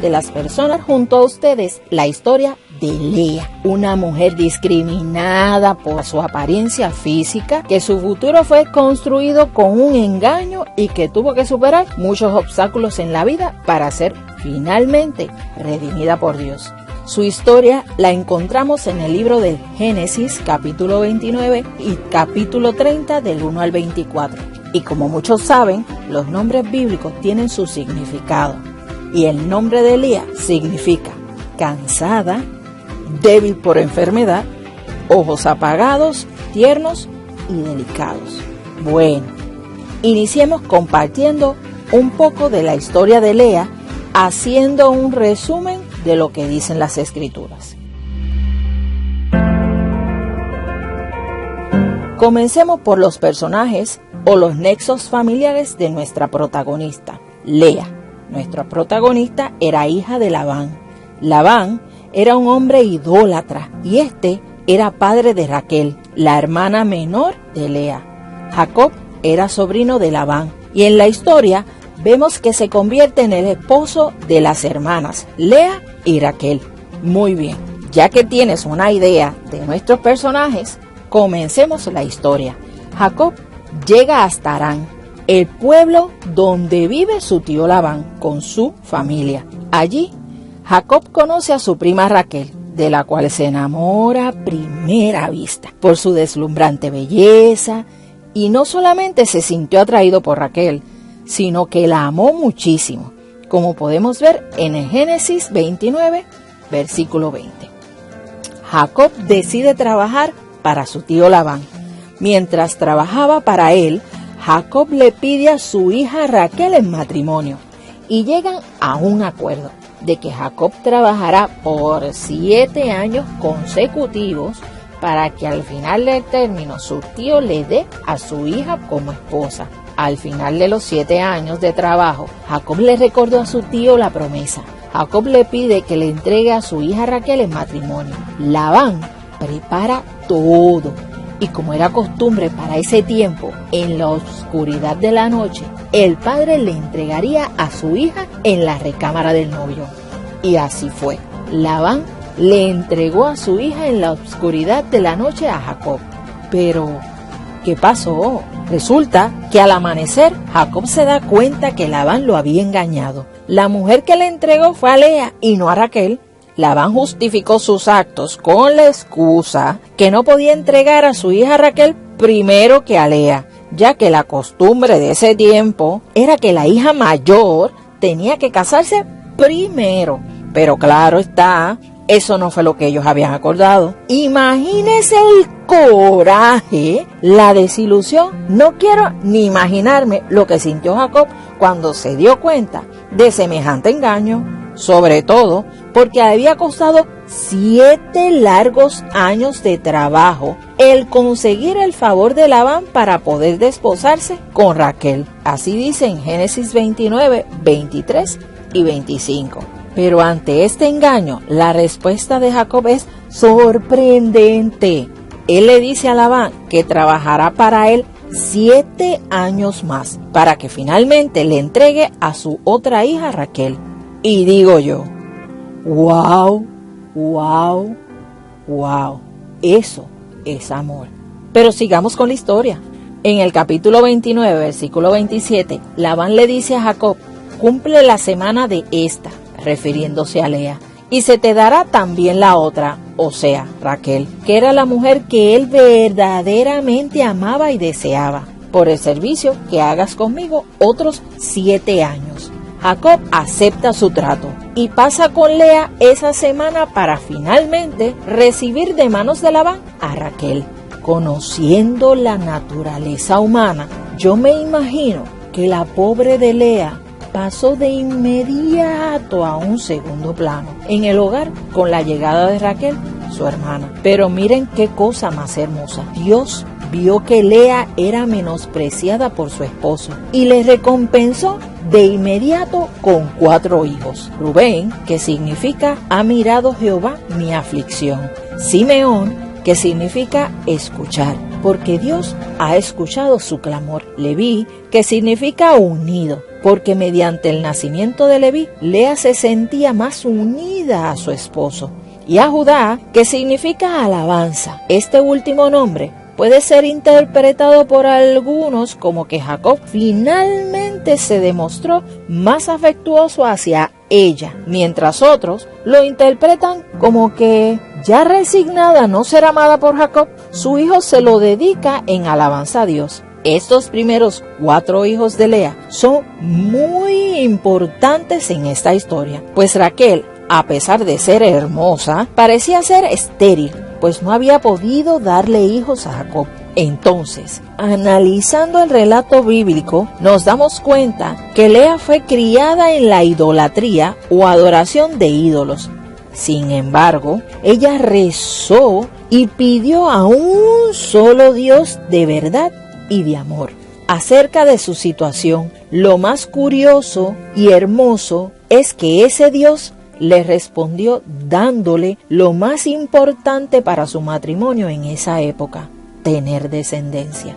de las personas junto a ustedes la historia de Lea, una mujer discriminada por su apariencia física, que su futuro fue construido con un engaño y que tuvo que superar muchos obstáculos en la vida para ser finalmente redimida por Dios. Su historia la encontramos en el libro del Génesis, capítulo 29 y capítulo 30 del 1 al 24. Y como muchos saben, los nombres bíblicos tienen su significado. Y el nombre de Lea significa cansada, débil por enfermedad, ojos apagados, tiernos y delicados. Bueno, iniciemos compartiendo un poco de la historia de Lea, haciendo un resumen de lo que dicen las Escrituras. Comencemos por los personajes o los nexos familiares de nuestra protagonista, Lea. Nuestra protagonista era hija de Labán. Labán era un hombre idólatra y este era padre de Raquel, la hermana menor de Lea. Jacob era sobrino de Labán y en la historia vemos que se convierte en el esposo de las hermanas Lea y Raquel. Muy bien, ya que tienes una idea de nuestros personajes, comencemos la historia. Jacob llega hasta Harán, el pueblo donde vive su tío Labán con su familia. Allí, Jacob conoce a su prima Raquel, de la cual se enamora a primera vista por su deslumbrante belleza, y no solamente se sintió atraído por Raquel, sino que la amó muchísimo, como podemos ver en el Génesis 29, versículo 20. Jacob decide trabajar para su tío Labán. Mientras trabajaba para él, Jacob le pide a su hija Raquel en matrimonio y llegan a un acuerdo de que Jacob trabajará por 7 años consecutivos para que al final del término su tío le dé a su hija como esposa. Al final de los 7 años de trabajo, Jacob le recordó a su tío la promesa. Jacob le pide que le entregue a su hija Raquel en matrimonio. Labán prepara todo. Y como era costumbre para ese tiempo, en la oscuridad de la noche, el padre le entregaría a su hija en la recámara del novio. Y así fue. Labán le entregó a su hija en la oscuridad de la noche a Jacob. Pero, ¿qué pasó? Resulta que al amanecer, Jacob se da cuenta que Labán lo había engañado. La mujer que le entregó fue a Lea y no a Raquel. Labán justificó sus actos con la excusa que no podía entregar a su hija Raquel primero que a Lea, ya que la costumbre de ese tiempo era que la hija mayor tenía que casarse primero. Pero claro está, eso no fue lo que ellos habían acordado. Imagínese el coraje, la desilusión. No quiero ni imaginarme lo que sintió Jacob cuando se dio cuenta de semejante engaño. Sobre todo porque había costado 7 largos años de trabajo el conseguir el favor de Labán para poder desposarse con Raquel. Así dice en Génesis 29, 23 y 25. Pero ante este engaño, la respuesta de Jacob es sorprendente. Él le dice a Labán que trabajará para él 7 años más para que finalmente le entregue a su otra hija Raquel. Y digo yo, wow, wow, wow, eso es amor. Pero sigamos con la historia. En el capítulo 29, versículo 27, Labán le dice a Jacob, cumple la semana de esta, refiriéndose a Lea, y se te dará también la otra, o sea, Raquel, que era la mujer que él verdaderamente amaba y deseaba, por el servicio que hagas conmigo otros 7 años. Jacob acepta su trato y pasa con Lea esa semana para finalmente recibir de manos de Labán a Raquel. Conociendo la naturaleza humana, yo me imagino que la pobre de Lea pasó de inmediato a un segundo plano en el hogar con la llegada de Raquel, su hermana. Pero miren qué cosa más hermosa. Dios vio que Lea era menospreciada por su esposo y le recompensó de inmediato con 4 hijos. Rubén, que significa ha mirado Jehová mi aflicción. Simeón, que significa escuchar, porque Dios ha escuchado su clamor. Leví, que significa unido. porque mediante el nacimiento de Leví, Lea se sentía más unida a su esposo, y a Judá, que significa alabanza. Este último nombre puede ser interpretado por algunos como que Jacob finalmente se demostró más afectuoso hacia ella, mientras otros lo interpretan como que, ya resignada a no ser amada por Jacob, su hijo se lo dedica en alabanza a Dios. Estos primeros 4 hijos de Lea son muy importantes en esta historia, pues Raquel, a pesar de ser hermosa, parecía ser estéril, pues no había podido darle hijos a Jacob. Entonces, analizando el relato bíblico, nos damos cuenta que Lea fue criada en la idolatría o adoración de ídolos. Sin embargo, ella rezó y pidió a un solo Dios de verdad y de amor. Acerca de su situación, lo más curioso y hermoso es que ese Dios le respondió dándole lo más importante para su matrimonio en esa época: tener descendencia.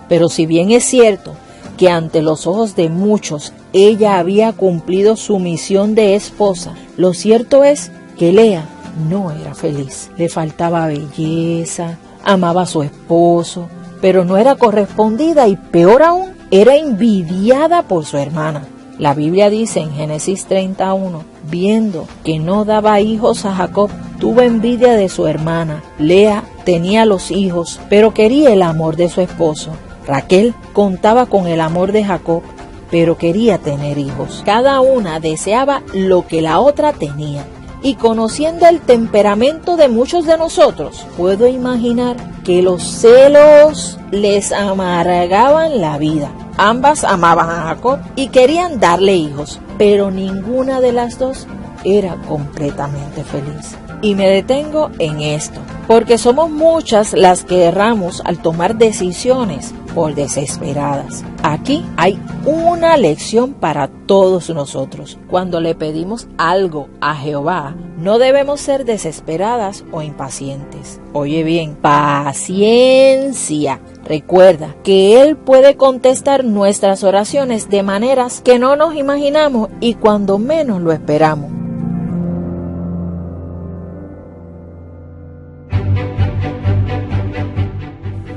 Pero si bien es cierto que ante los ojos de muchos ella había cumplido su misión de esposa, lo cierto es que Lea no era feliz. Le faltaba belleza, amaba a su esposo, pero no era correspondida y peor aún, era envidiada por su hermana. La Biblia dice en Génesis 31, viendo que no daba hijos a Jacob, tuvo envidia de su hermana. Lea tenía los hijos, pero quería el amor de su esposo. Raquel contaba con el amor de Jacob, pero quería tener hijos. Cada una deseaba lo que la otra tenía. Y conociendo el temperamento de muchos de nosotros, puedo imaginar que los celos les amargaban la vida. Ambas amaban a Jacob y querían darle hijos, pero ninguna de las dos era completamente feliz. Y me detengo en esto, porque somos muchas las que erramos al tomar decisiones por desesperadas. Aquí hay una lección para todos nosotros. Cuando le pedimos algo a Jehová, no debemos ser desesperadas o impacientes. Oye bien, paciencia. Recuerda que Él puede contestar nuestras oraciones de maneras que no nos imaginamos y cuando menos lo esperamos.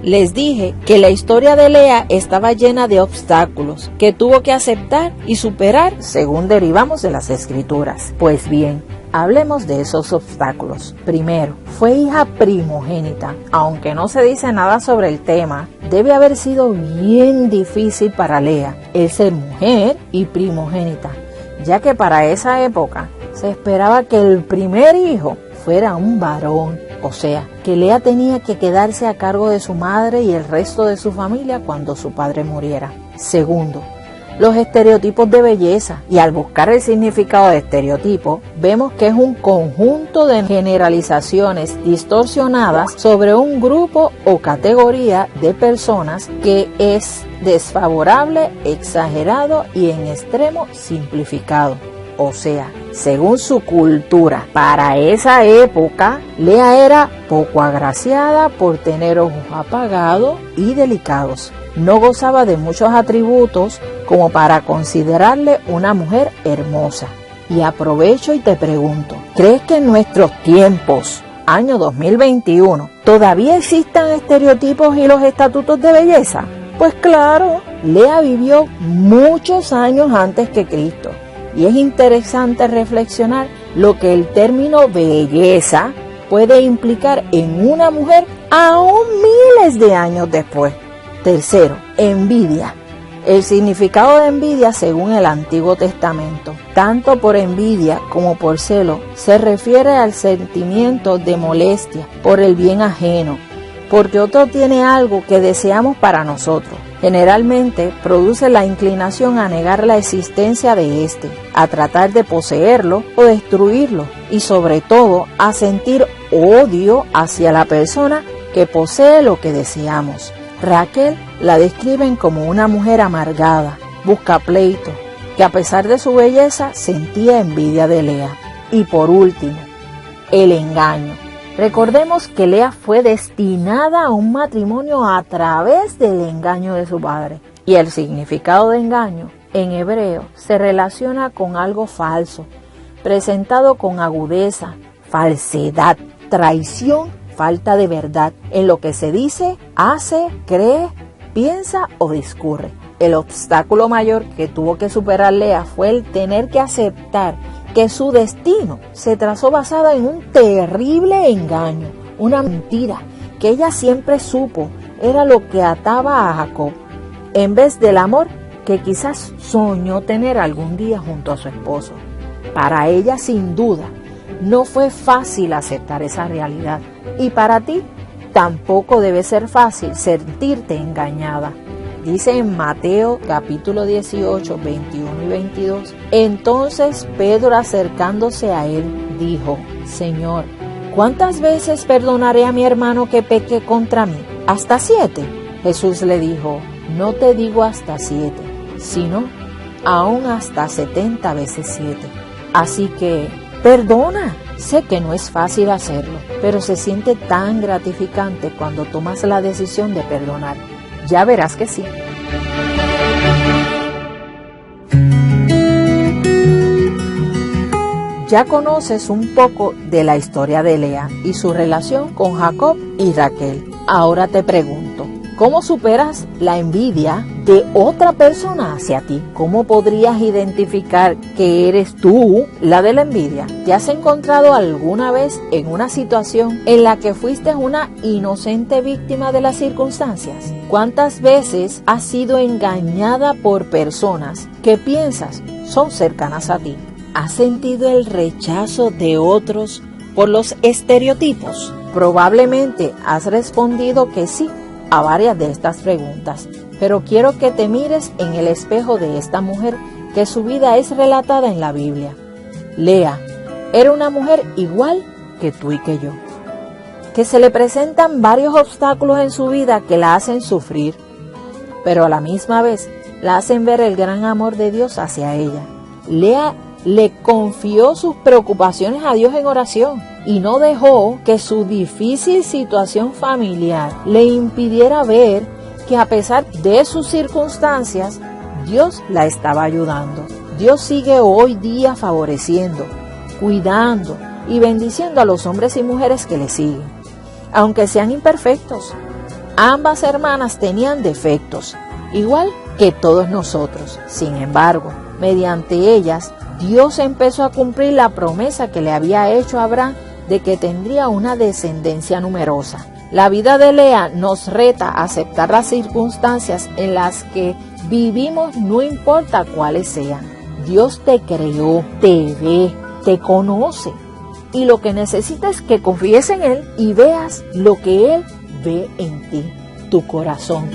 Les dije que la historia de Lea estaba llena de obstáculos que tuvo que aceptar y superar según derivamos de las Escrituras. Pues bien, hablemos de esos obstáculos. Primero, fue hija primogénita. Aunque no se dice nada sobre el tema, debe haber sido bien difícil para Lea el ser mujer y primogénita, ya que para esa época se esperaba que el primer hijo fuera un varón, o sea, que Lea tenía que quedarse a cargo de su madre y el resto de su familia cuando su padre muriera. Segundo, los estereotipos de belleza, y al buscar el significado de estereotipo, vemos que es un conjunto de generalizaciones distorsionadas sobre un grupo o categoría de personas que es desfavorable, exagerado y en extremo simplificado. O sea, según su cultura, para esa época, Lea era poco agraciada por tener ojos apagados y delicados. No gozaba de muchos atributos como para considerarle una mujer hermosa. Y aprovecho y te pregunto, ¿crees que en nuestros tiempos, año 2021, todavía existan estereotipos y los estatutos de belleza? Pues claro, Lea vivió muchos años antes que Cristo. Y es interesante reflexionar lo que el término belleza puede implicar en una mujer aún miles de años después. Tercero, envidia. El significado de envidia según el Antiguo Testamento, tanto por envidia como por celo, se refiere al sentimiento de molestia por el bien ajeno, porque otro tiene algo que deseamos para nosotros. Generalmente produce la inclinación a negar la existencia de éste, a tratar de poseerlo o destruirlo y sobre todo a sentir odio hacia la persona que posee lo que deseamos. Raquel la describen como una mujer amargada, busca pleito, que a pesar de su belleza sentía envidia de Lea. Y por último, el engaño. Recordemos que Lea fue destinada a un matrimonio a través del engaño de su padre. Y el significado de engaño en hebreo se relaciona con algo falso, presentado con agudeza, falsedad, traición, falta de verdad en lo que se dice, hace, cree, piensa o discurre. El obstáculo mayor que tuvo que superar Lea fue el tener que aceptar que su destino se trazó basado en un terrible engaño, una mentira que ella siempre supo era lo que ataba a Jacob, en vez del amor que quizás soñó tener algún día junto a su esposo. Para ella, sin duda, no fue fácil aceptar esa realidad, y para ti tampoco debe ser fácil sentirte engañada. Dice en Mateo capítulo 18, 21 y 22, entonces Pedro, acercándose a él, dijo, Señor, ¿cuántas veces perdonaré a mi hermano que peque contra mí? ¿Hasta 7? Jesús le dijo, no te digo hasta 7, sino aún hasta 70 veces 7. Así que, perdona. Sé que no es fácil hacerlo, pero se siente tan gratificante cuando tomas la decisión de perdonar. Ya verás que sí. Ya conoces un poco de la historia de Lea y su relación con Jacob y Raquel. Ahora te pregunto, ¿cómo superas la envidia de otra persona hacia ti? ¿Cómo podrías identificar que eres tú la de la envidia? ¿Te has encontrado alguna vez en una situación en la que fuiste una inocente víctima de las circunstancias? ¿Cuántas veces has sido engañada por personas que piensas son cercanas a ti? ¿Has sentido el rechazo de otros por los estereotipos? Probablemente has respondido que sí a varias de estas preguntas, pero quiero que te mires en el espejo de esta mujer que su vida es relatada en la Biblia. Lea era una mujer igual que tú y que yo, que se le presentan varios obstáculos en su vida que la hacen sufrir, pero a la misma vez la hacen ver el gran amor de Dios hacia ella. Lea le confió sus preocupaciones a Dios en oración y no dejó que su difícil situación familiar le impidiera ver que a pesar de sus circunstancias, Dios la estaba ayudando. Dios sigue hoy día favoreciendo, cuidando y bendiciendo a los hombres y mujeres que le siguen. Aunque sean imperfectos, ambas hermanas tenían defectos, igual que todos nosotros. Sin embargo, mediante ellas, Dios empezó a cumplir la promesa que le había hecho a Abraham de que tendría una descendencia numerosa. La vida de Lea nos reta a aceptar las circunstancias en las que vivimos, no importa cuáles sean. Dios te creó, te ve, te conoce, y lo que necesitas es que confíes en Él y veas lo que Él ve en ti, tu corazón.